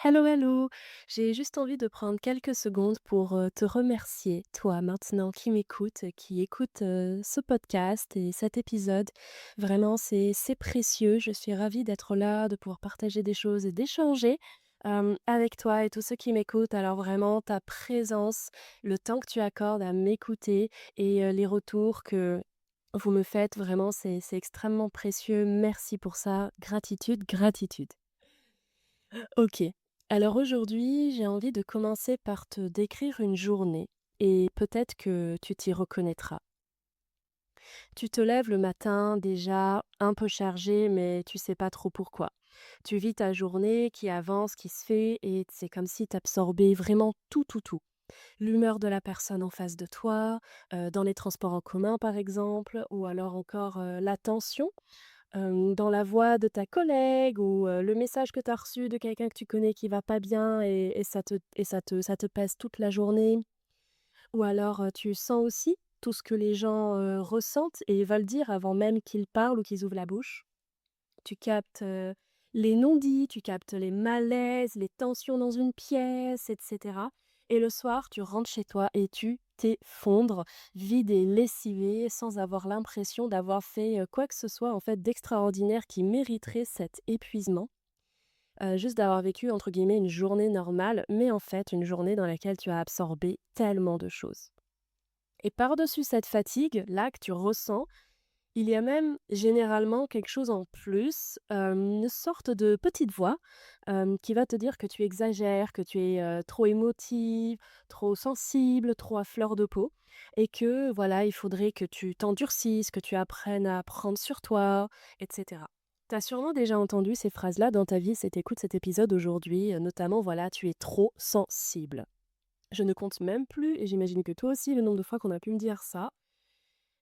Hello, hello! J'ai juste envie de prendre quelques secondes pour te remercier, toi maintenant qui m'écoutes, qui écoute ce podcast et cet épisode. Vraiment, c'est précieux. Je suis ravie d'être là, de pouvoir partager des choses et d'échanger avec toi et tous ceux qui m'écoutent. Alors vraiment, ta présence, le temps que tu accordes à m'écouter et les retours que vous me faites, vraiment, c'est extrêmement précieux. Merci pour ça. Gratitude, gratitude. OK. Alors aujourd'hui, j'ai envie de commencer par te décrire une journée et peut-être que tu t'y reconnaîtras. Tu te lèves le matin déjà un peu chargé, mais tu sais pas trop pourquoi. Tu vis ta journée qui avance, qui se fait et c'est comme si tu absorbais vraiment tout, tout, tout. L'humeur de la personne en face de toi, dans les transports en commun par exemple, ou alors encore la tension dans la voix de ta collègue ou le message que tu as reçu de quelqu'un que tu connais qui va pas bien et ça te pèse toute la journée. Ou alors, tu sens aussi tout ce que les gens, ressentent et veulent dire avant même qu'ils parlent ou qu'ils ouvrent la bouche. Tu captes, les non-dits, tu captes les malaises, les tensions dans une pièce et cetera et le soir, tu rentres chez toi et tu t'effondres, vide et lessivé, sans avoir l'impression d'avoir fait, quoi que ce soit, en fait, d'extraordinaire qui mériterait cet épuisement. Juste d'avoir vécu, entre guillemets, «une journée normale», mais en fait, une journée dans laquelle tu as absorbé tellement de choses et par-dessus cette fatigue-là que tu ressens, il y a même généralement quelque chose en plus, une sorte de petite voix, qui va te dire que tu exagères, que tu es, trop émotive, trop sensible, trop à fleur de peau et que voilà, il faudrait que tu t'endurcisses, que tu apprennes à prendre sur toi et cetera. Tu as sûrement déjà entendu ces phrases-là dans ta vie si tu écoutes cet épisode aujourd'hui, notamment voilà: «Tu es trop sensible». Je ne compte même plus et j'imagine que toi aussi le nombre de fois qu'on a pu me dire ça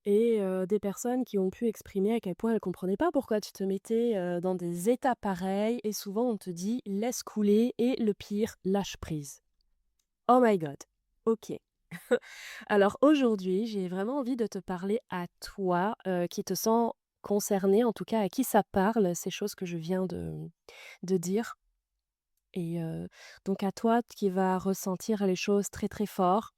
et des personnes qui ont pu exprimer à quel point elles ne comprenaient pas pourquoi tu te mettais, dans des états pareils et souvent on te dit: «Laisse couler» et le pire: «Lâche prise». Oh my god. OK. Alors aujourd'hui, j'ai vraiment envie de te parler à toi, qui te sens concerné, en tout cas à qui ça parle, ces choses que je viens de dire et donc à toi qui va ressentir les choses très, très fort,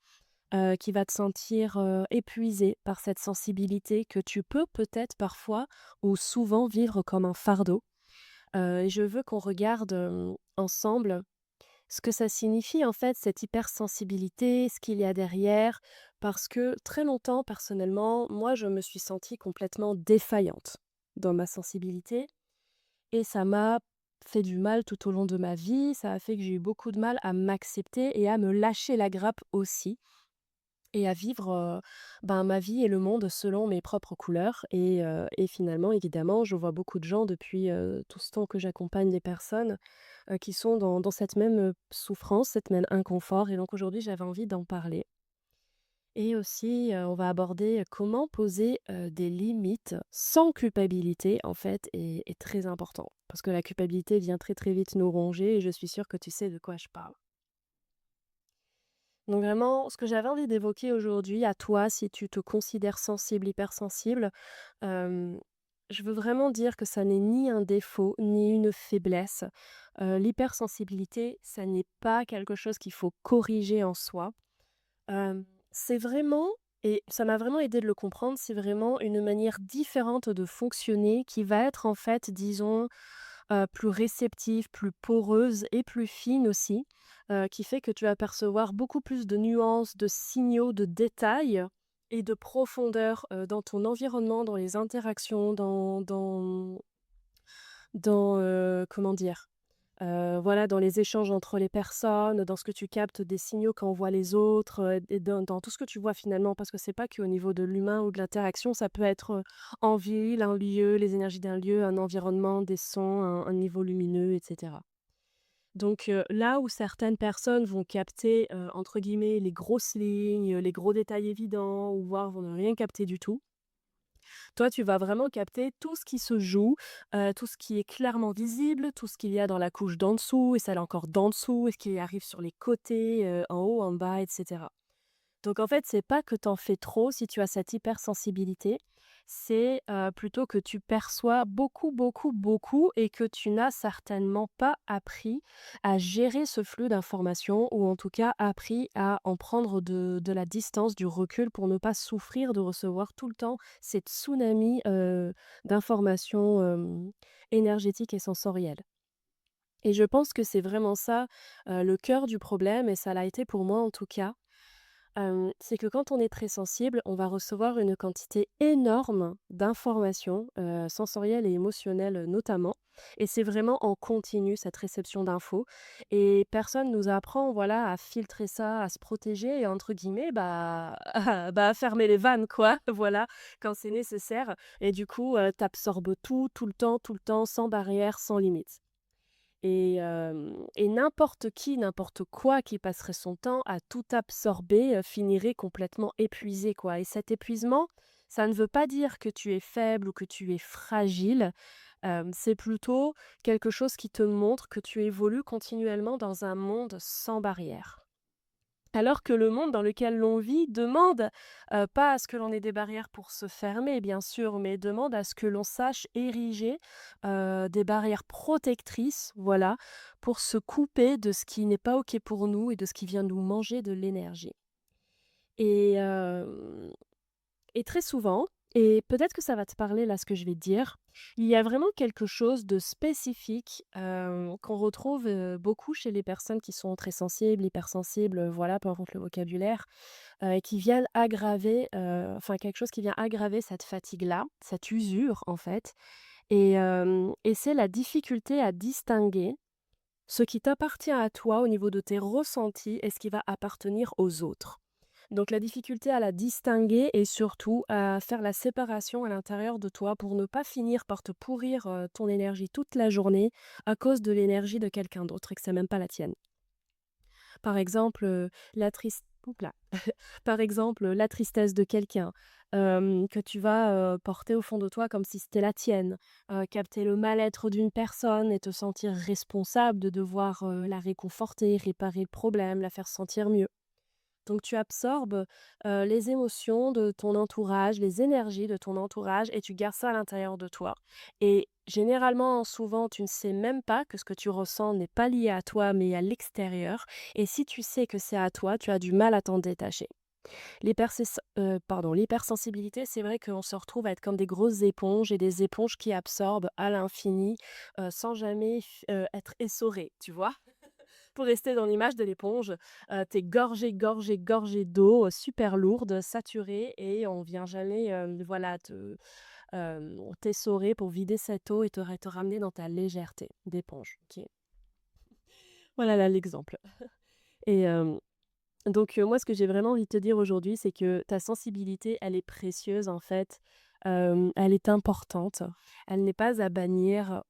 qui va te sentir, épuisé par cette sensibilité que tu peux peut-être parfois ou souvent vivre comme un fardeau. Et je veux qu'on regarde, ensemble ce que ça signifie en fait cette hypersensibilité, ce qu'il y a derrière. Parce que très longtemps personnellement, moi je me suis sentie complètement défaillante dans ma sensibilité et ça m'a fait du mal tout au long de ma vie. Ça a fait que j'ai eu beaucoup de mal à m'accepter et à me lâcher la grappe aussi. Et à vivre, ben, ma vie et le monde selon mes propres couleurs et finalement, évidemment, je vois beaucoup de gens depuis, tout ce temps que j'accompagne des personnes, qui sont dans cette même, souffrance, cette même inconfort et donc aujourd'hui, j'avais envie d'en parler et aussi, on va aborder comment poser, des limites sans culpabilité, en fait, est très important. Parce que la culpabilité vient très, très vite nous ronger et je suis sûre que tu sais de quoi je parle. Donc vraiment, ce que j'avais envie d'évoquer aujourd'hui à toi, si tu te considères sensible, hypersensible, hem, je veux vraiment dire que ça n'est ni un défaut, ni une faiblesse. L'hypersensibilité, ça n'est pas quelque chose qu'il faut corriger en soi. C'est vraiment et ça m'a vraiment aidé de le comprendre, c'est vraiment une manière différente de fonctionner qui va être en fait, disons, plus réceptive, plus poreuse et plus fine aussi, qui fait que tu vas percevoir beaucoup plus de nuances, de signaux, de détails et de profondeur, dans ton environnement, dans les interactions, comment dire? Voilà, dans les échanges entre les personnes, dans ce que tu captes des signaux qu'envoient les autres, et dans tout ce que tu vois finalement. Parce que c'est pas qu'au niveau de l'humain ou de l'interaction, ça peut être, en ville, un lieu, les énergies d'un lieu, un environnement, des sons, un niveau lumineux et cetera. Donc là où certaines personnes vont capter, entre guillemets «les grosses lignes», les gros détails évidents ou voire vont ne rien capter du tout, toi, tu vas vraiment capter tout ce qui se joue, tout ce qui est clairement visible, tout ce qu'il y a dans la couche d'en dessous et celle encore d'en dessous et ce qui arrive sur les côtés, en haut, en bas et cetera. Donc en fait, c'est pas que tu en fais trop si tu as cette hypersensibilité, C'est, plutôt que tu perçois beaucoup, beaucoup, beaucoup et que tu n'as certainement pas appris à gérer ce flux d'informations ou en tout cas appris à en prendre de la distance, du recul pour ne pas souffrir de recevoir tout le temps ces tsunamis, d'informations, énergétiques et sensorielles. Et je pense que c'est vraiment ça, le cœur du problème et ça l'a été pour moi en tout cas. C'est que quand on est très sensible, on va recevoir une quantité énorme d'informations, sensorielles et émotionnelles, notamment et c'est vraiment en continu cette réception d'infos et personne nous apprend, voilà, à filtrer ça, à se protéger et entre guillemets, bah, à fermer les vannes quoi, voilà, quand c'est nécessaire et du coup, tu tout, tout le temps, sans barrière, sans limite. Et n'importe qui, n'importe quoi qui passerait son temps à tout absorber, finirait complètement épuisé, quoi et cet épuisement, ça ne veut pas dire que tu es faible ou que tu es fragile, c'est plutôt quelque chose qui te montre que tu évolues continuellement dans un monde sans barrières. Alors que le monde dans lequel l'on vit demande, pas à ce que l'on ait des barrières pour se fermer bien sûr, mais demande à ce que l'on sache ériger, des barrières protectrices, voilà, pour se couper de ce qui n'est pas OK pour nous et de ce qui vient nous manger de l'énergie. Et hem et très souvent, et peut-être que ça va te parler là, ce que je vais te dire, il y a vraiment quelque chose de spécifique, qu'on retrouve, beaucoup chez les personnes qui sont très sensibles, hypersensibles, voilà, peu importe le vocabulaire, et qui viennent aggraver, enfin quelque chose qui vient aggraver cette fatigue-là, cette usure en fait et c'est la difficulté à distinguer ce qui t'appartient à toi au niveau de tes ressentis et ce qui va appartenir aux autres. Donc la difficulté à la distinguer et surtout à faire la séparation à l'intérieur de toi pour ne pas finir par te pourrir, ton énergie toute la journée à cause de l'énergie de quelqu'un d'autre et que c'est même pas la tienne. Par exemple, la tris oups par exemple, la tristesse de quelqu'un, que tu vas, porter au fond de toi comme si c'était la tienne, capter le mal-être d'une personne et te sentir responsable de devoir, la réconforter, réparer le problème, la faire sentir mieux. Donc tu absorbes, les émotions de ton entourage, les énergies de ton entourage et tu gardes ça à l'intérieur de toi et généralement, souvent, tu ne sais même pas que ce que tu ressens n'est pas lié à toi, mais à l'extérieur et si tu sais que c'est à toi, tu as du mal à t'en détacher. L'hypersensibilité, c'est vrai qu'on se retrouve à être comme des grosses éponges et des éponges qui absorbent à l'infini, sans jamais être essorées, tu vois? Pour rester dans l'image de l'éponge, tu gorgé, gorgé, gorgé d'eau, super lourde, saturée et on vient jamais, voilà t'essorer pour vider cette eau et te ramener dans ta légèreté d'éponge, OK? Voilà là l'exemple et donc moi ce que j'ai vraiment envie de te dire aujourd'hui, c'est que ta sensibilité, elle est précieuse en fait, elle est importante, elle n'est pas à bannir,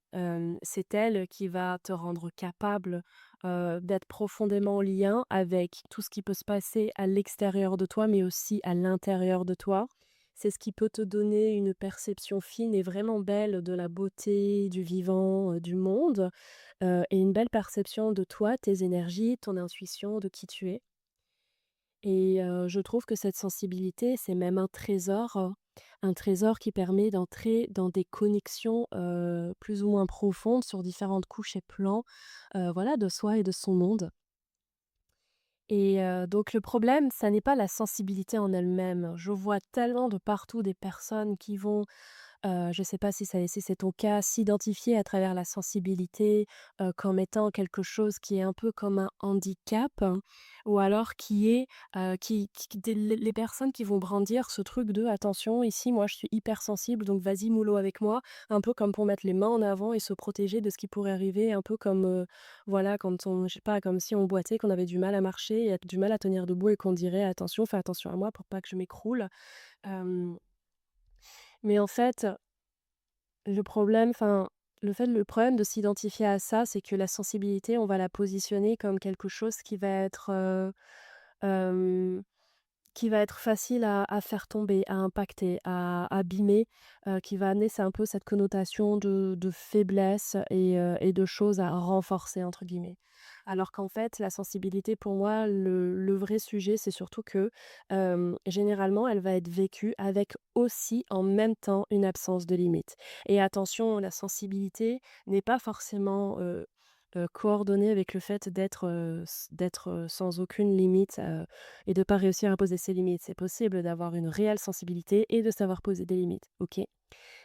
c'est elle qui va te rendre capable, d'être profondément en lien avec tout ce qui peut se passer à l'extérieur de toi, mais aussi à l'intérieur de toi. C'est ce qui peut te donner une perception fine et vraiment belle de la beauté, du vivant, du monde, et une belle perception de toi, tes énergies, ton intuition, de qui tu es. Et je trouve que cette sensibilité, c'est même un trésor qui permet d'entrer dans des connexions, plus ou moins profondes sur différentes couches et plans, voilà, de soi et de son monde. Et donc le problème, ça n'est pas la sensibilité en elle-même. Je vois tellement de partout des personnes qui vont je ne sais pas si c'est ton cas, s'identifier à travers la sensibilité, comme étant quelque chose qui est un peu comme un handicap, ou alors qui est, qui des les personnes qui vont brandir ce truc de: «Attention, ici, moi, je suis hypersensible, donc vas-y mollo avec moi». Un peu comme pour mettre les mains en avant et se protéger de ce qui pourrait arriver, un peu comme, voilà, quand on je sais pas, comme si on boitait, qu'on avait du mal à marcher et du mal à tenir debout et qu'on dirait: «Attention, fais attention à moi pour pas que je m'écroule». Hem, mais en fait le problème de s'identifier à ça, c'est que la sensibilité, on va la positionner comme quelque chose qui va être, hem, qui va être facile à faire tomber, à impacter, à abîmer, qui va amener c'est un peu cette connotation de faiblesse et de choses à «renforcer» entre guillemets. Alors qu'en fait, la sensibilité pour moi, le vrai sujet, c'est surtout que, généralement, elle va être vécue avec aussi, en même temps, une absence de limite. Et attention, la sensibilité n'est pas forcément, coordonnée avec le fait d'être sans aucune limite, et de pas réussir à poser ses limites. C'est possible d'avoir une réelle sensibilité et de savoir poser des limites, OK?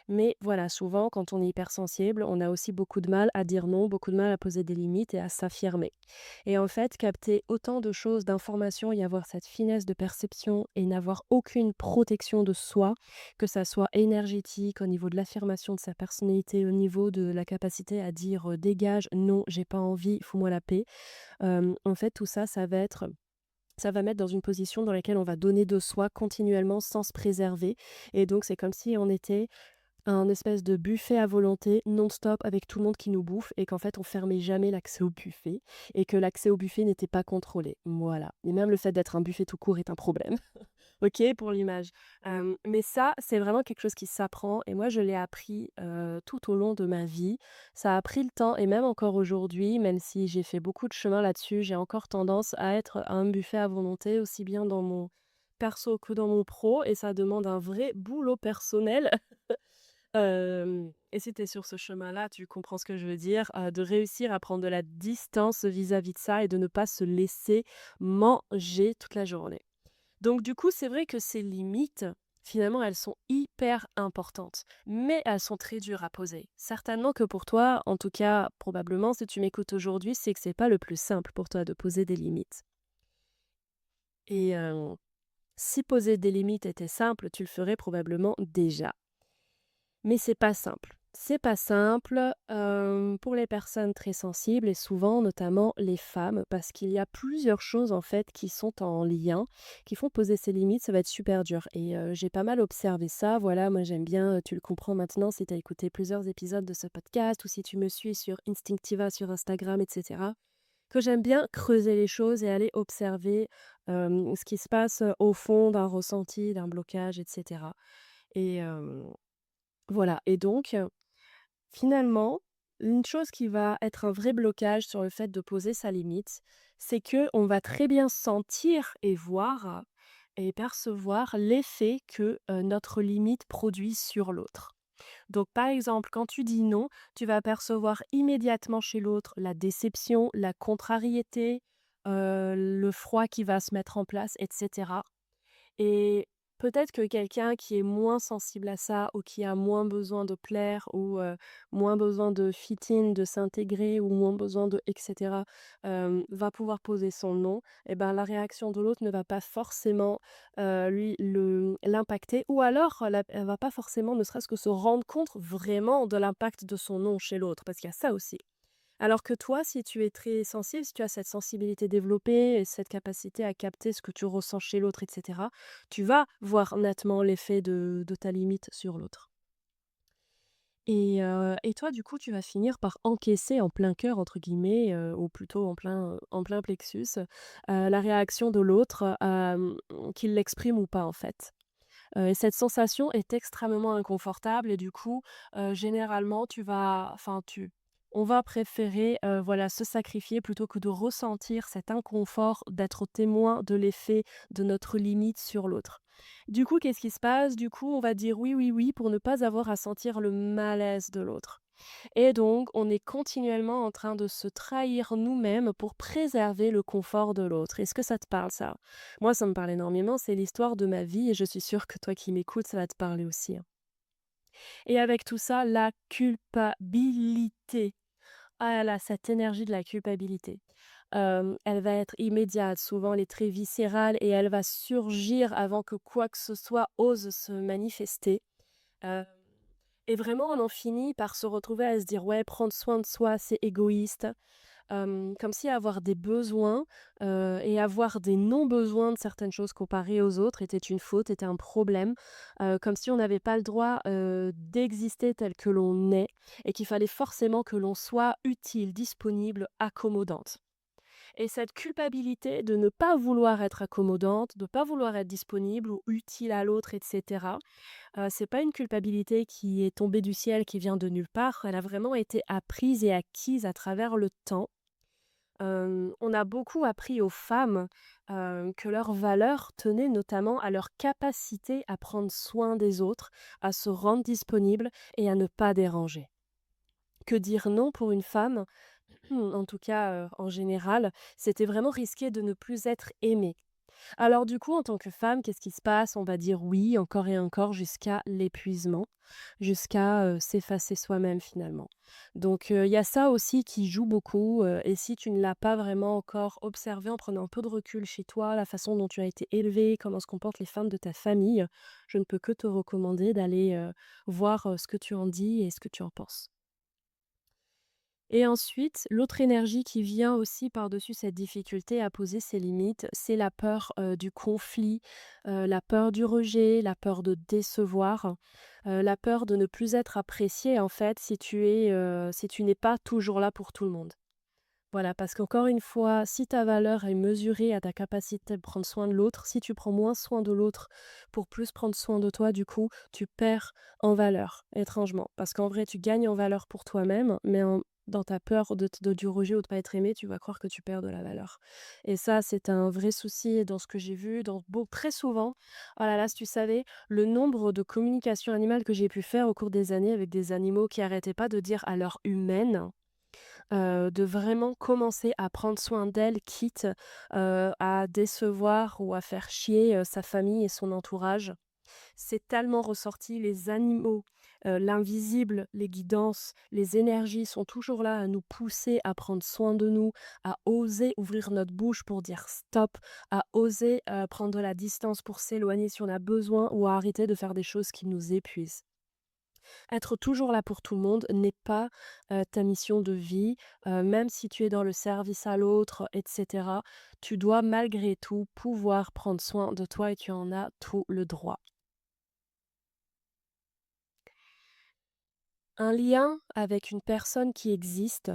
Mais voilà, souvent, quand on est hypersensible, on a aussi beaucoup de mal à dire non, beaucoup de mal à poser des limites et à s'affirmer. Et en fait, capter autant de choses, d'informations et avoir cette finesse de perception et n'avoir aucune protection de soi, que ça soit énergétique, au niveau de l'affirmation de sa personnalité, au niveau de la capacité à dire dégage, non, j'ai pas envie, fous-moi la paix. En fait, tout ça, ça va mettre dans une position dans laquelle on va donner de soi continuellement sans se préserver. Et donc, c'est comme si on était un espèce de buffet à volonté non-stop avec tout le monde qui nous bouffe et qu'en fait on fermait jamais l'accès au buffet et que l'accès au buffet n'était pas contrôlé. Voilà. Et même le fait d'être un buffet tout court est un problème. OK, pour l'image. Mais ça, c'est vraiment quelque chose qui s'apprend et moi je l'ai appris, tout au long de ma vie. Ça a pris le temps et même encore aujourd'hui, même si j'ai fait beaucoup de chemin là-dessus, j'ai encore tendance à être un buffet à volonté, aussi bien dans mon perso que dans mon pro et ça demande un vrai boulot personnel. Et si tu es sur ce chemin-là, tu comprends ce que je veux dire, de réussir à prendre de la distance vis-à-vis de ça et de ne pas se laisser manger toute la journée. Donc du coup, c'est vrai que ces limites, finalement, elles sont hyper importantes, mais elles sont très dures à poser. Certainement que pour toi, en tout cas, probablement, si tu m'écoutes aujourd'hui, c'est que c'est pas le plus simple pour toi de poser des limites. Et si poser des limites était simple, tu le ferais probablement déjà. Mais c'est pas simple. C'est pas simple, pour les personnes très sensibles et souvent, notamment les femmes, parce qu'il y a plusieurs choses, en fait, qui sont en lien, qui font poser ces limites, ça va être super dur et j'ai pas mal observé ça. Voilà, moi, j'aime bien, tu le comprends maintenant si tu as écouté plusieurs épisodes de ce podcast ou si tu me suis sur Instinctiva sur Instagram et cetera, que j'aime bien creuser les choses et aller observer, ce qui se passe, au fond d'un ressenti, d'un blocage et cetera et voilà et donc finalement, une chose qui va être un vrai blocage sur le fait de poser sa limite, c'est que on va très bien sentir et voir et percevoir l'effet que, notre limite produit sur l'autre. Donc par exemple, quand tu dis non, tu vas percevoir immédiatement chez l'autre la déception, la contrariété, le froid qui va se mettre en place et cetera. Et peut-être que quelqu'un qui est moins sensible à ça ou qui a moins besoin de plaire ou moins besoin de fit in, de s'intégrer ou moins besoin de et cetera, va pouvoir poser son «non» et ben, la réaction de l'autre ne va pas forcément, lui l'impacter ou alors elle va pas forcément ne serait-ce que se rendre compte vraiment de l'impact de son «non» chez l'autre, parce qu'il y a ça aussi. Alors que toi, si tu es très sensible, si tu as cette sensibilité développée et cette capacité à capter ce que tu ressens chez l'autre, et cetera, tu vas voir nettement l'effet de ta limite sur l'autre. Et toi, du coup, tu vas finir par «encaisser» en plein cœur, entre guillemets, ou plutôt en plein plexus, la réaction de l'autre, qu'il l'exprime ou pas, en fait. Et cette sensation est extrêmement inconfortable et du coup, généralement, on va préférer, voilà, se sacrifier plutôt que de ressentir cet inconfort d'être témoin de l'effet de notre limite sur l'autre. Du coup, qu'est-ce qui se passe? Du coup, on va dire: «Oui, oui, oui» pour ne pas avoir à sentir le malaise de l'autre. Et donc, on est continuellement en train de se trahir nous-mêmes pour préserver le confort de l'autre. Est-ce que ça te parle ça? Moi, ça me parle énormément, c'est l'histoire de ma vie et je suis sûre que toi qui m'écoutes, ça va te parler aussi, hein. Et avec tout ça, la culpabilité. Ah là là, cette énergie de la culpabilité. Elle va être immédiate, souvent elle est très viscérale et elle va surgir avant que quoi que ce soit ose se manifester. Heu et vraiment, on en finit par se retrouver à se dire: «Ouais, prendre soin de soi, c'est égoïste». Comme si avoir des besoins, et avoir des non-besoins de certaines choses comparées aux autres était une faute, était un problème. Comme si on n'avait pas le droit, d'exister tel que l'on est et qu'il fallait forcément que l'on soit utile, disponible, accommodante. Et cette culpabilité de ne pas vouloir être accommodante, de ne pas vouloir être disponible ou utile à l'autre et cetera, c'est pas une culpabilité qui est tombée du ciel, qui vient de nulle part. Elle a vraiment été apprise et acquise à travers le temps. On a beaucoup appris aux femmes, que leur valeur tenait notamment à leur capacité à prendre soin des autres, à se rendre disponible et à ne pas déranger. Que dire non pour une femme, en tout cas, en général, c'était vraiment risquer de ne plus être aimée. Alors du coup, en tant que femme, qu'est-ce qui se passe? On va dire oui encore et encore jusqu'à l'épuisement, jusqu'à, s'effacer soi-même finalement. Donc il y a ça aussi qui joue beaucoup, et si tu ne l'as pas vraiment encore observé en prenant un peu de recul chez toi, la façon dont tu as été élevée, comment se comportent les femmes de ta famille, je ne peux que te recommander d'aller, voir, ce que tu en dis et ce que tu en penses. Et ensuite, l'autre énergie qui vient aussi par-dessus cette difficulté à poser ses limites, c'est la peur, du conflit, la peur du rejet, la peur de décevoir, la peur de ne plus être apprécié en fait si tu n'es pas toujours là pour tout le monde. Voilà, parce qu'encore une fois, si ta valeur est mesurée à ta capacité de prendre soin de l'autre, si tu prends moins soin de l'autre pour plus prendre soin de toi, du coup, tu perds en valeur, étrangement. Parce qu'en vrai, tu gagnes en valeur pour toi-même, mais dans ta peur du rejet ou de pas être aimé, tu vas croire que tu perds de la valeur. Et ça, c'est un vrai souci dans ce que j'ai vu, très souvent. Oh là là, si tu savais, le nombre de communications animales que j'ai pu faire au cours des années avec des animaux qui arrêtaient pas de dire à l'heure humaine de vraiment commencer à prendre soin d'elle, quitte, à décevoir ou à faire chier, sa famille et son entourage. C'est tellement ressorti, les animaux, l'invisible, les guidances, les énergies sont toujours là à nous pousser à prendre soin de nous, à oser ouvrir notre bouche pour dire stop, à oser, prendre de la distance pour s'éloigner si on a besoin ou à arrêter de faire des choses qui nous épuisent. Être toujours là pour tout le monde n'est pas, ta mission de vie, même si tu es dans le service à l'autre et cetera. Tu dois malgré tout pouvoir prendre soin de toi et tu en as tout le droit. Un lien avec une personne qui existe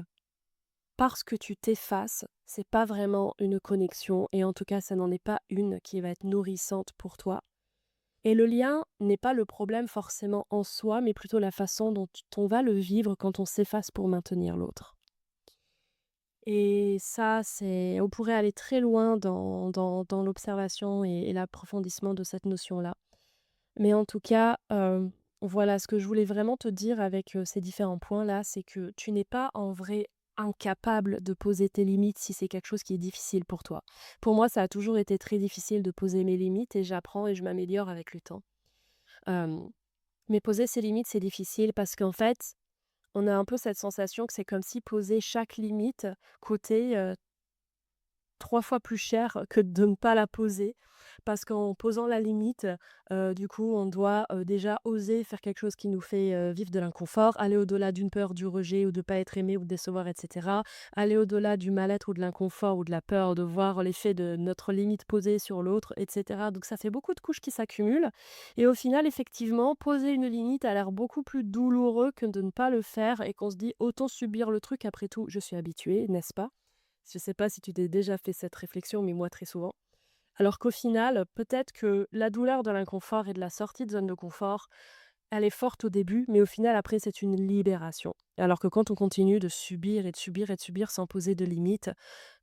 parce que tu t'effaces, c'est pas vraiment une connexion et en tout cas, ça n'en est pas une qui va être nourrissante pour toi. Et le lien n'est pas le problème forcément en soi, mais plutôt la façon dont on va le vivre quand on s'efface pour maintenir l'autre. Et ça, on pourrait aller très loin dans l'observation et l'approfondissement de cette notion-là. Mais en tout cas, voilà, ce que je voulais vraiment te dire avec, ces différents points-là, c'est que tu n'es pas en vrai incapable de poser tes limites si c'est quelque chose qui est difficile pour toi. Pour moi, ça a toujours été très difficile de poser mes limites et j'apprends et je m'améliore avec le temps. Hem, mais poser ses limites, c'est difficile parce qu'en fait, on a un peu cette sensation que c'est comme si poser chaque limite coûtait, 3 fois plus cher que de ne pas la poser. Parce qu'en posant la limite, du coup, on doit, déjà oser faire quelque chose qui nous fait, vivre de l'inconfort, aller au-delà d'une peur du rejet ou de pas être aimé ou de décevoir et cetera. Aller au-delà du mal-être ou de l'inconfort ou de la peur de voir l'effet de notre limite posée sur l'autre et cetera. Donc ça fait beaucoup de couches qui s'accumulent et au final, effectivement, poser une limite a l'air beaucoup plus douloureux que de ne pas le faire et qu'on se dit: «Autant subir le truc, après tout, je suis habituée», n'est-ce pas? Je sais pas si tu t'es déjà fait cette réflexion, mais moi très souvent. Alors qu'au final, peut-être que la douleur de l'inconfort et de la sortie de zone de confort, elle est forte au début, mais au final, après, c'est une libération. Alors que quand on continue de subir et de subir et de subir sans poser de limites,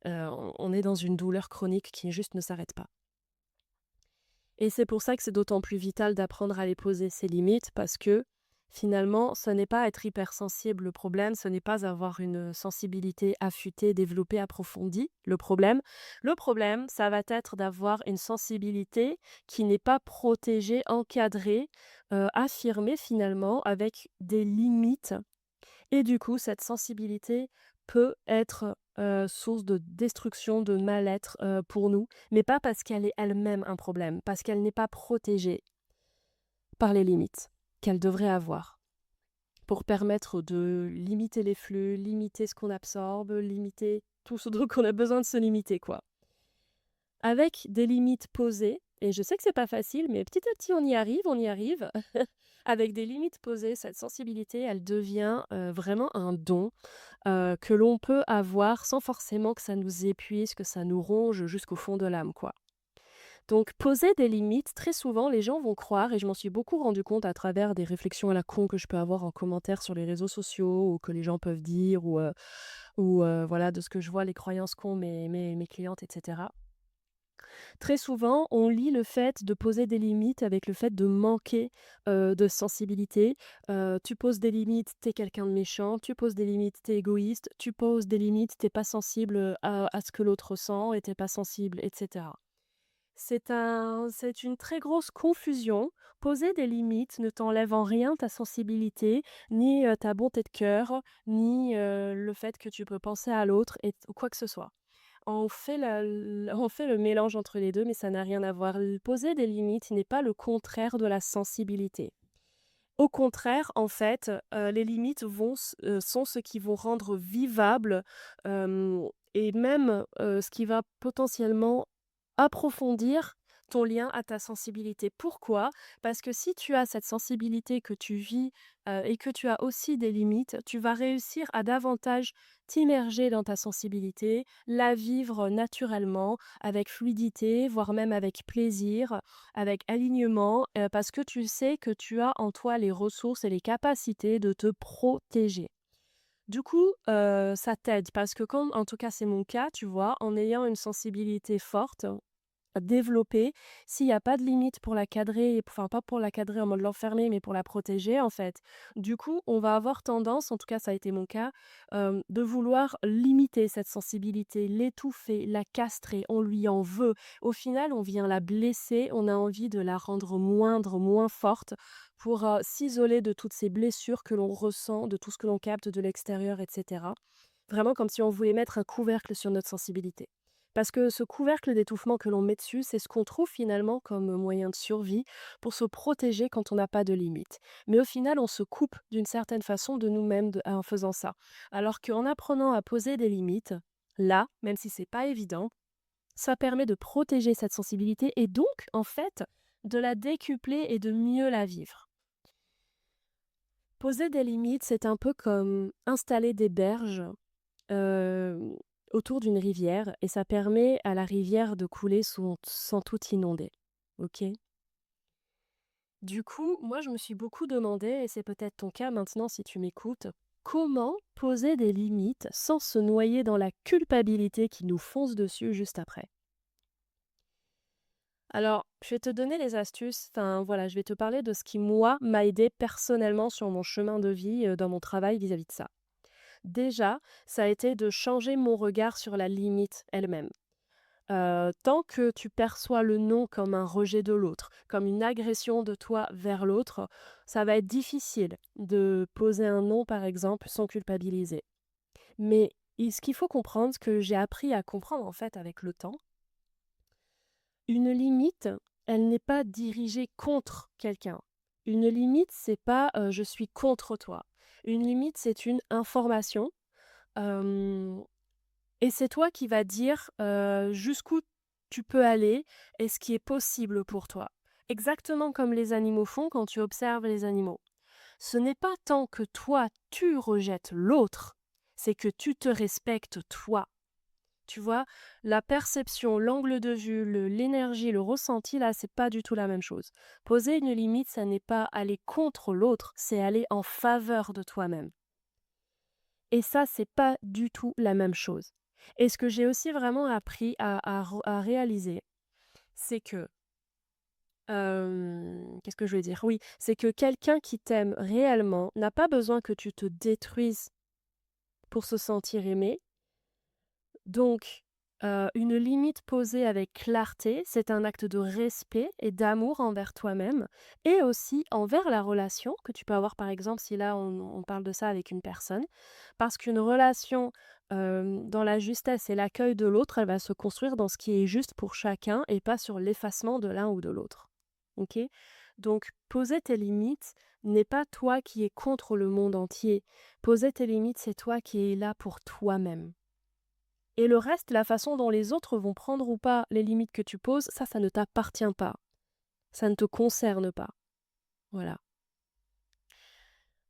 on est dans une douleur chronique qui juste ne s'arrête pas. Et c'est pour ça que c'est d'autant plus vital d'apprendre à les poser ses limites parce que finalement, ce n'est pas être hypersensible le problème, ce n'est pas avoir une sensibilité affûtée, développée, approfondie le problème. Le problème, ça va être d'avoir une sensibilité qui n'est pas protégée, encadrée, affirmée finalement avec des limites et du coup, cette sensibilité peut être, source de destruction, de mal-être, pour nous, mais pas parce qu'elle est elle-même un problème, parce qu'elle n'est pas protégée par les limites qu'elle devrait avoir pour permettre de limiter les flux, limiter ce qu'on absorbe, limiter tout ce dont on a besoin de se limiter, quoi. Avec des limites posées, Et je sais que c'est pas facile, mais petit à petit, on y arrive. Avec des limites posées, cette sensibilité, elle devient, vraiment un don, que l'on peut avoir sans forcément que ça nous épuise, que ça nous ronge jusqu'au fond de l'âme, quoi. Donc poser des limites, très souvent, les gens vont croire et je m'en suis beaucoup rendu compte à travers des réflexions à la con que je peux avoir en commentaire sur les réseaux sociaux ou que les gens peuvent dire ou voilà, de ce que je vois, les croyances qu'ont mes clientes et cetera. Très souvent, on lie le fait de poser des limites avec le fait de manquer, de sensibilité. Tu poses des limites, t'es quelqu'un de méchant, tu poses des limites, t'es égoïste, tu poses des limites, t'es pas sensible, à ce que l'autre ressent et tu pas sensible et cetera. C'est une très grosse confusion. Poser des limites ne t'enlève en rien ta sensibilité, ni, ta bonté de cœur, ni, le fait que tu peux penser à l'autre et ou quoi que ce soit. On fait le mélange entre les 2, mais ça n'a rien à voir. Poser des limites n'est pas le contraire de la sensibilité. Au contraire, en fait, les limites sont ce qui vont rendre vivable, et même, ce qui va potentiellement approfondir ton lien à ta sensibilité. Pourquoi? Parce que si tu as cette sensibilité que tu vis, et que tu as aussi des limites, tu vas réussir à davantage t'immerger dans ta sensibilité, la vivre naturellement, avec fluidité, voire même avec plaisir, avec alignement, parce que tu sais que tu as en toi les ressources et les capacités de te protéger. Du coup, ça t'aide parce que quand en tout cas c'est mon cas, tu vois, en ayant une sensibilité forte, développer, s'il y a pas de limite pour la cadrer, enfin pas pour la cadrer en mode l'enfermer, mais pour la protéger en fait. Du coup, on va avoir tendance, en tout cas ça a été mon cas, de vouloir limiter cette sensibilité, l'étouffer, la castrer, on lui en veut. Au final, on vient la blesser, on a envie de la rendre moindre, moins forte pour, s'isoler de toutes ces blessures que l'on ressent, de tout ce que l'on capte de l'extérieur et cetera. Vraiment comme si on voulait mettre un couvercle sur notre sensibilité. Parce que ce couvercle d'étouffement que l'on met dessus, c'est ce qu'on trouve finalement comme moyen de survie pour se protéger quand on n'a pas de limite. Mais au final, on se coupe d'une certaine façon de nous-mêmes en faisant ça. Alors qu'en apprenant à poser des limites, là, même si c'est pas évident, ça permet de protéger cette sensibilité et donc, en fait, de la décupler et de mieux la vivre. Poser des limites, c'est un peu comme installer des berges Hem, autour d'une rivière et ça permet à la rivière de couler sans tout inonder. OK? Du coup, moi, je me suis beaucoup demandé, et c'est peut-être ton cas maintenant si tu m'écoutes, comment poser des limites sans se noyer dans la culpabilité qui nous fonce dessus juste après? Alors, je vais te donner les astuces, enfin voilà, je vais te parler de ce qui, moi, m'a aidé personnellement sur mon chemin de vie, dans mon travail vis-à-vis de ça. Déjà, ça a été de changer mon regard sur la limite elle-même. Tant que tu perçois le non comme un rejet de l'autre, comme une agression de toi vers l'autre, ça va être difficile de poser un non, par exemple, sans culpabiliser. Mais ce qu'il faut comprendre, ce que j'ai appris à comprendre, en fait, avec le temps, une limite, elle n'est pas dirigée contre quelqu'un. Une limite, c'est pas, «Je suis contre toi». Une limite, c'est une information, hem et c'est toi qui vas dire, jusqu'où tu peux aller et ce qui est possible pour toi. Exactement comme les animaux font quand tu observes les animaux. Ce n'est pas tant que toi tu rejettes l'autre, c'est que tu te respectes toi. Tu vois? La perception, l'angle de vue, l'énergie, le ressenti là, c'est pas du tout la même chose. Poser une limite, ça n'est pas aller contre l'autre, c'est aller en faveur de toi-même. Et ça, c'est pas du tout la même chose. Et ce que j'ai aussi vraiment appris à réaliser, c'est que, qu'est-ce que je veux dire? Oui, c'est que quelqu'un qui t'aime réellement n'a pas besoin que tu te détruises pour se sentir aimé. Donc, une limite posée avec clarté, c'est un acte de respect et d'amour envers toi-même et aussi envers la relation que tu peux avoir, par exemple, si là on parle de ça avec une personne. Parce qu'une relation, dans la justesse et l'accueil de l'autre, elle va se construire dans ce qui est juste pour chacun et pas sur l'effacement de l'un ou de l'autre. OK? Donc poser tes limites n'est pas toi qui es contre le monde entier. Poser tes limites, c'est toi qui es là pour toi-même. Et le reste, la façon dont les autres vont prendre ou pas les limites que tu poses, ça ne t'appartient pas. Ça ne te concerne pas. Voilà.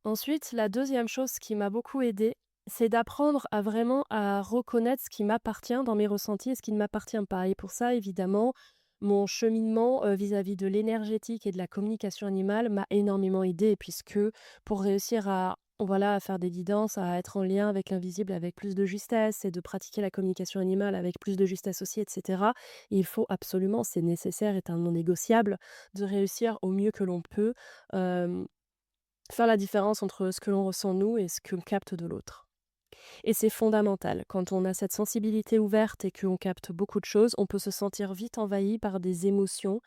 Ensuite, la deuxième chose qui m'a beaucoup aidée, c'est d'apprendre à vraiment à reconnaître ce qui m'appartient dans mes ressentis et ce qui ne m'appartient pas. Et pour ça, évidemment, mon cheminement, vis-à-vis de l'énergétique et de la communication animale m'a énormément aidée puisque pour réussir à voilà, à faire des guidances, à être en lien avec l'invisible avec plus de justesse et de pratiquer la communication animale avec plus de justesse aussi et cetera, il faut absolument, c'est nécessaire, est un non négociable, de réussir au mieux que l'on peut, hem faire la différence entre ce que l'on ressent nous et ce qu'on capte de l'autre. Et c'est fondamental. Quand on a cette sensibilité ouverte et qu'on capte beaucoup de choses, on peut se sentir vite envahi par des émotions,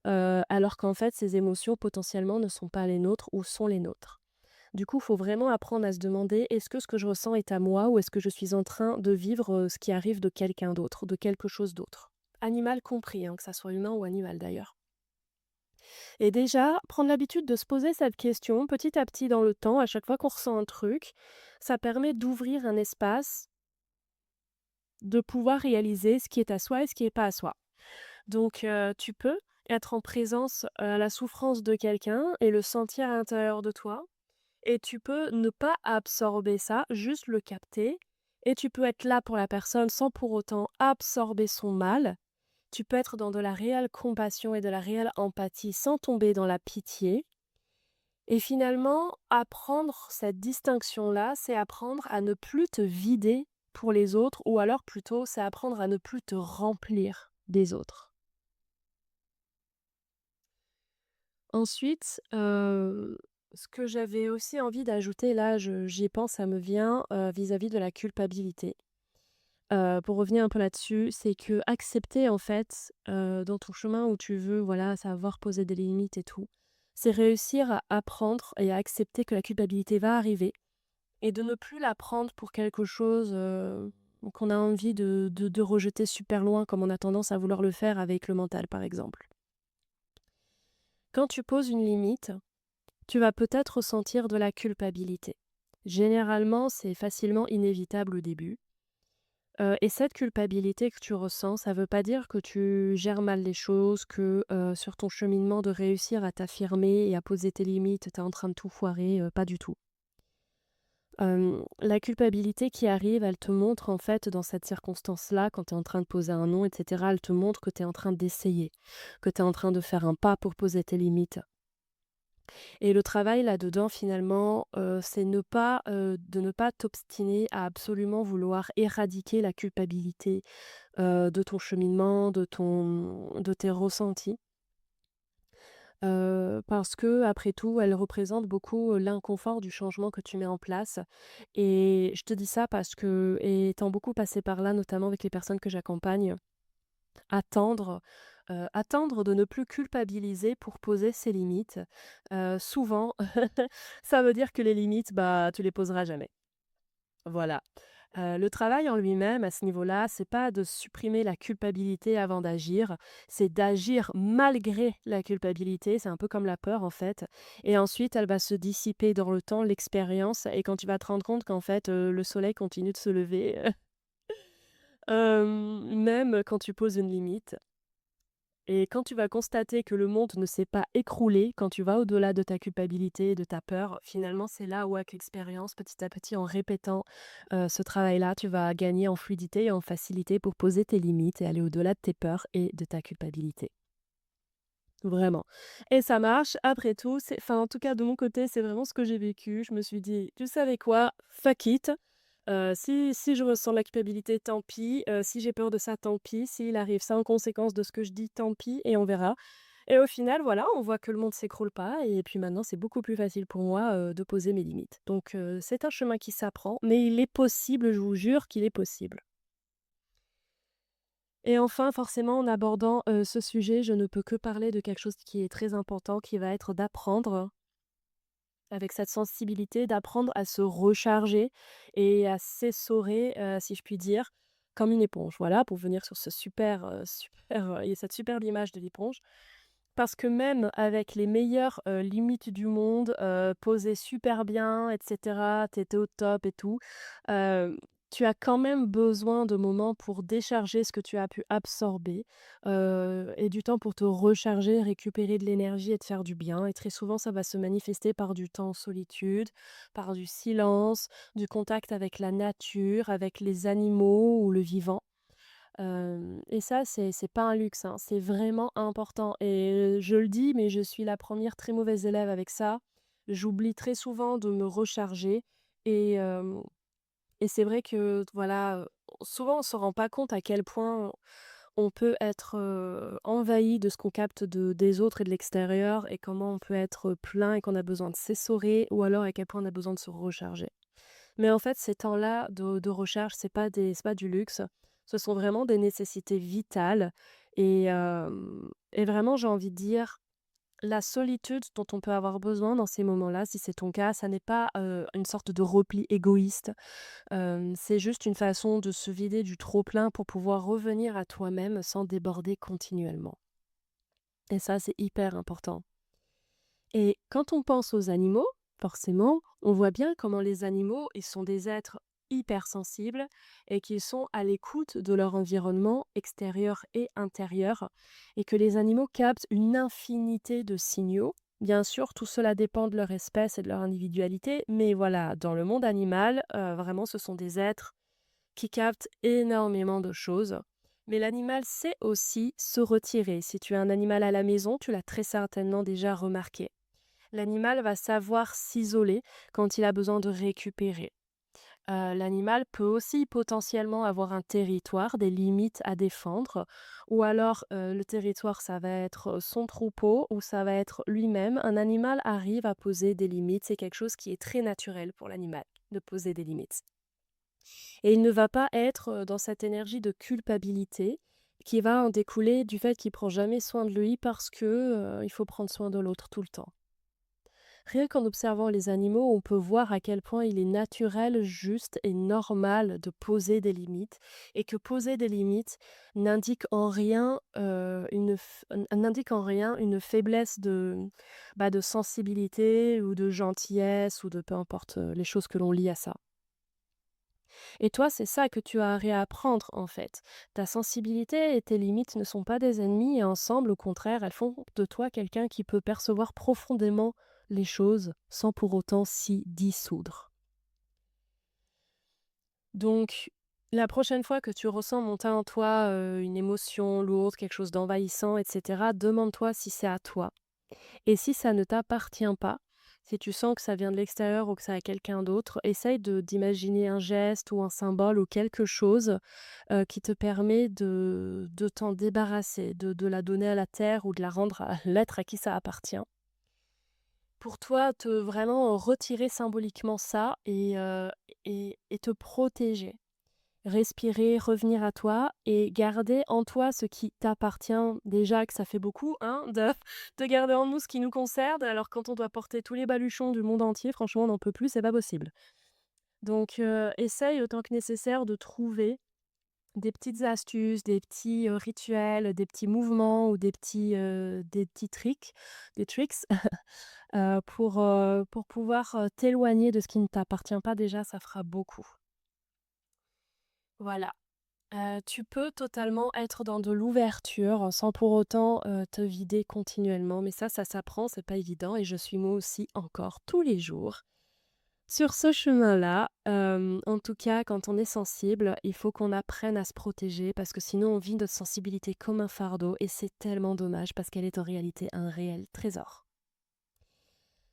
alors qu'en fait, ces émotions potentiellement ne sont pas les nôtres ou sont les nôtres. Du coup, il faut vraiment apprendre à se demander: «Est-ce que ce que je ressens est à moi ou est-ce que je suis en train de vivre, ce qui arrive de quelqu'un d'autre, de quelque chose d'autre?» Animal compris, hein, que ça soit humain ou animal d'ailleurs. Et déjà, prendre l'habitude de se poser cette question petit à petit dans le temps, à chaque fois qu'on ressent un truc, ça permet d'ouvrir un espace, de pouvoir réaliser ce qui est à soi et ce qui est pas à soi. Donc, tu peux être en présence, à la souffrance de quelqu'un et le sentir à l'intérieur de toi et tu peux ne pas absorber ça, juste le capter et tu peux être là pour la personne sans pour autant absorber son mal. Tu peux être dans de la réelle compassion et de la réelle empathie sans tomber dans la pitié. Et finalement, apprendre cette distinction-là, c'est apprendre à ne plus te vider pour les autres ou alors plutôt, c'est apprendre à ne plus te remplir des autres. Ensuite, ce que j'avais aussi envie d'ajouter là, j'y pense, ça me vient, vis-à-vis de la culpabilité. Pour revenir un peu là-dessus, c'est que accepter en fait, dans ton chemin où tu veux, voilà, savoir poser des limites et tout, c'est réussir à apprendre et à accepter que la culpabilité va arriver. Et de ne plus la prendre pour quelque chose, qu'on a envie de rejeter super loin comme on a tendance à vouloir le faire avec le mental, par exemple. Quand tu poses une limite, tu vas peut-être ressentir de la culpabilité. Généralement, c'est facilement inévitable au début, et cette culpabilité que tu ressens, ça veut pas dire que tu gères mal les choses, que, sur ton cheminement de réussir à t'affirmer et à poser tes limites, tu es en train de tout foirer, pas du tout. La culpabilité qui arrive, elle te montre en fait dans cette circonstance-là, quand tu es en train de poser un non et cetera, elle te montre que tu es en train d'essayer, que tu es en train de faire un pas pour poser tes limites. Et le travail là-dedans finalement, c'est de ne pas t'obstiner à absolument vouloir éradiquer la culpabilité, de ton cheminement, de tes ressentis. Parce que après tout, elle représente beaucoup, l'inconfort du changement que tu mets en place et je te dis ça parce que, étant beaucoup passée par là, notamment avec les personnes que j'accompagne, attendre, attendre de ne plus culpabiliser pour poser ses limites, souvent, ça veut dire que les limites, bah, tu les poseras jamais. Voilà. Le travail en lui-même, à ce niveau-là, c'est pas de supprimer la culpabilité avant d'agir, c'est d'agir malgré la culpabilité. C'est un peu comme la peur, en fait. Et ensuite, elle va se dissiper dans le temps, l'expérience, et quand tu vas te rendre compte qu'en fait, le soleil continue de se lever, même quand tu poses une limite. Et quand tu vas constater que le monde ne s'est pas écroulé, quand tu vas au-delà de ta culpabilité et de ta peur, finalement, c'est là où, avec l'expérience, petit à petit, en répétant ce travail-là, tu vas gagner en fluidité et en facilité pour poser tes limites et aller au-delà de tes peurs et de ta culpabilité. Vraiment. Et ça marche, après tout, enfin, en tout cas, de mon côté, c'est vraiment ce que j'ai vécu. Je me suis dit: «Tu savais quoi? Fuck it. Si je ressens de la culpabilité, tant pis, si j'ai peur de ça, tant pis, s'il arrive ça en conséquence de ce que je dis, tant pis et on verra». Et au final, voilà, on voit que le monde s'écroule pas et puis maintenant c'est beaucoup plus facile pour moi, de poser mes limites. Donc c'est un chemin qui s'apprend, mais il est possible, je vous jure qu'il est possible. Et enfin, forcément, en abordant, ce sujet, je ne peux que parler de quelque chose qui est très important, qui va être d'apprendre, avec cette sensibilité, d'apprendre à se recharger et à s'essorer, si je puis dire, comme une éponge. Voilà, pour venir sur ce super, super, et cette superbe image de l'éponge. Parce que même avec les meilleures, limites du monde, posées super bien et cetera, tu étais au top et tout, tu as quand même besoin de moments pour décharger ce que tu as pu absorber, et du temps pour te recharger, récupérer de l'énergie et te faire du bien et très souvent, ça va se manifester par du temps en solitude, par du silence, du contact avec la nature, avec les animaux ou le vivant. Et ça, c'est pas un luxe, hein, c'est vraiment important et je le dis, mais je suis la première très mauvaise élève avec ça. J'oublie très souvent de me recharger et et c'est vrai que, voilà, souvent on se rend pas compte à quel point on peut être, envahi de ce qu'on capte des autres et de l'extérieur et comment on peut être plein et qu'on a besoin de s'essorer ou alors à quel point on a besoin de se recharger. Mais en fait, ces temps-là de recharge, c'est pas du luxe. Ce sont vraiment des nécessités vitales et vraiment, j'ai envie de dire, la solitude dont on peut avoir besoin dans ces moments-là, si c'est ton cas, ça n'est pas, une sorte de repli égoïste. C'est juste une façon de se vider du trop-plein pour pouvoir revenir à toi-même sans déborder continuellement et ça, c'est hyper important. Et quand on pense aux animaux, forcément, on voit bien comment les animaux, ils sont des êtres hypersensibles et qu'ils sont à l'écoute de leur environnement extérieur et intérieur et que les animaux captent une infinité de signaux. Bien sûr, tout cela dépend de leur espèce et de leur individualité, mais voilà, dans le monde animal, vraiment, ce sont des êtres qui captent énormément de choses. Mais l'animal sait aussi se retirer. Si tu as un animal à la maison, tu l'as très certainement déjà remarqué. L'animal va savoir s'isoler quand il a besoin de récupérer. L'animal peut aussi potentiellement avoir un territoire, des limites à défendre, ou alors le territoire, ça va être son troupeau ou ça va être lui-même. Un animal arrive à poser des limites, c'est quelque chose qui est très naturel pour l'animal, de poser des limites. Et il ne va pas être dans cette énergie de culpabilité qui va en découler du fait qu'il prend jamais soin de lui parce que il faut prendre soin de l'autre tout le temps. Rien qu'en observant les animaux, on peut voir à quel point il est naturel, juste et normal de poser des limites et que poser des limites n'indique en rien, n'indique en rien une faiblesse de sensibilité ou de gentillesse ou de peu importe, les choses que l'on lie à ça. Et toi, c'est ça que tu as à réapprendre en fait. Ta sensibilité et tes limites ne sont pas des ennemis et ensemble, au contraire, elles font de toi quelqu'un qui peut percevoir profondément les choses sans pour autant s'y dissoudre. Donc, la prochaine fois que tu ressens monter en toi une émotion lourde, quelque chose d'envahissant, etc., demande-toi si c'est à toi. Et si ça ne t'appartient pas, si tu sens que ça vient de l'extérieur ou que c'est à quelqu'un d'autre, essaye d'imaginer un geste ou un symbole ou quelque chose qui te permet de t'en débarrasser, de la donner à la terre ou de la rendre à l'être à qui ça appartient. Pour toi, te vraiment retirer symboliquement ça et te protéger. Respirer, revenir à toi et garder en toi ce qui t'appartient. Déjà que ça fait beaucoup, hein, de garder en nous ce qui nous concerne, alors quand on doit porter tous les baluchons du monde entier, franchement, on n'en peut plus, c'est pas possible. Donc essaye autant que nécessaire de trouver des petites astuces, des petits, rituels, des petits mouvements ou des petits tricks, des tricks, pour pouvoir, t'éloigner de ce qui ne t'appartient pas déjà, ça fera beaucoup. Voilà. Tu peux totalement être dans de l'ouverture sans pour autant, te vider continuellement, mais ça s'apprend, c'est pas évident et je suis moi aussi encore tous les jours sur ce chemin-là. En tout cas, quand on est sensible, il faut qu'on apprenne à se protéger parce que sinon on vit notre sensibilité comme un fardeau et c'est tellement dommage parce qu'elle est en réalité un réel trésor.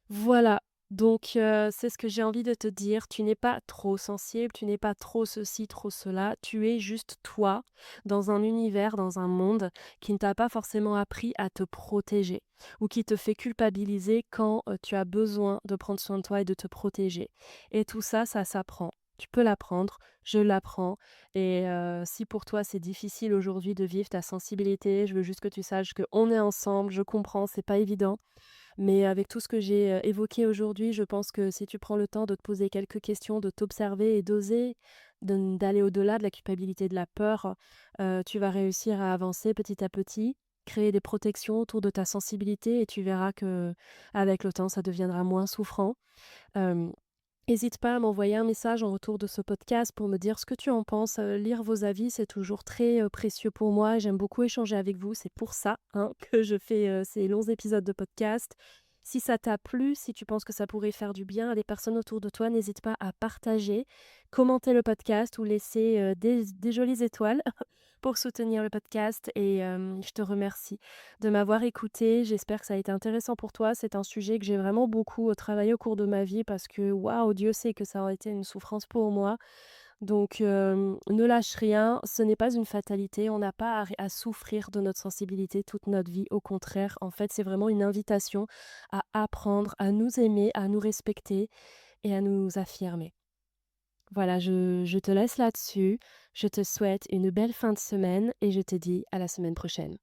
Voilà, donc c'est ce que j'ai envie de te dire. Tu n'es pas trop sensible, tu n'es pas trop ceci, trop cela. Tu es juste toi, dans un univers, dans un monde qui ne t'a pas forcément appris à te protéger ou qui te fait culpabiliser quand, tu as besoin de prendre soin de toi et de te protéger et tout ça, ça s'apprend. Tu peux l'apprendre, je l'apprends et si pour toi c'est difficile aujourd'hui de vivre ta sensibilité, je veux juste que tu saches qu'on est ensemble, je comprends, c'est pas évident. Mais avec tout ce que j'ai, évoqué aujourd'hui, je pense que si tu prends le temps de te poser quelques questions, de t'observer et d'oser d'aller au-delà de la culpabilité, de la peur, tu vas réussir à avancer petit à petit, créer des protections autour de ta sensibilité et tu verras que avec le temps, ça deviendra moins souffrant. Hem Hésite pas à m'envoyer un message en retour de ce podcast pour me dire ce que tu en penses. Lire vos avis, c'est toujours très précieux pour moi. J'aime beaucoup échanger avec vous. C'est pour ça hein, que je fais ces longs épisodes de podcast. Si ça t'a plu, si tu penses que ça pourrait faire du bien à des personnes autour de toi, n'hésite pas à partager, commenter le podcast ou laisser des jolies étoiles pour soutenir le podcast et je te remercie de m'avoir écoutée. J'espère que ça a été intéressant pour toi. C'est un sujet que j'ai vraiment beaucoup, travaillé au cours de ma vie parce que waouh, Dieu sait que ça aurait été une souffrance pour moi. Donc ne lâche rien, ce n'est pas une fatalité. On n'a pas à souffrir de notre sensibilité toute notre vie. Au contraire, en fait, c'est vraiment une invitation à apprendre à nous aimer, à nous respecter et à nous affirmer. Voilà, je te laisse là-dessus. Je te souhaite une belle fin de semaine et je te dis à la semaine prochaine.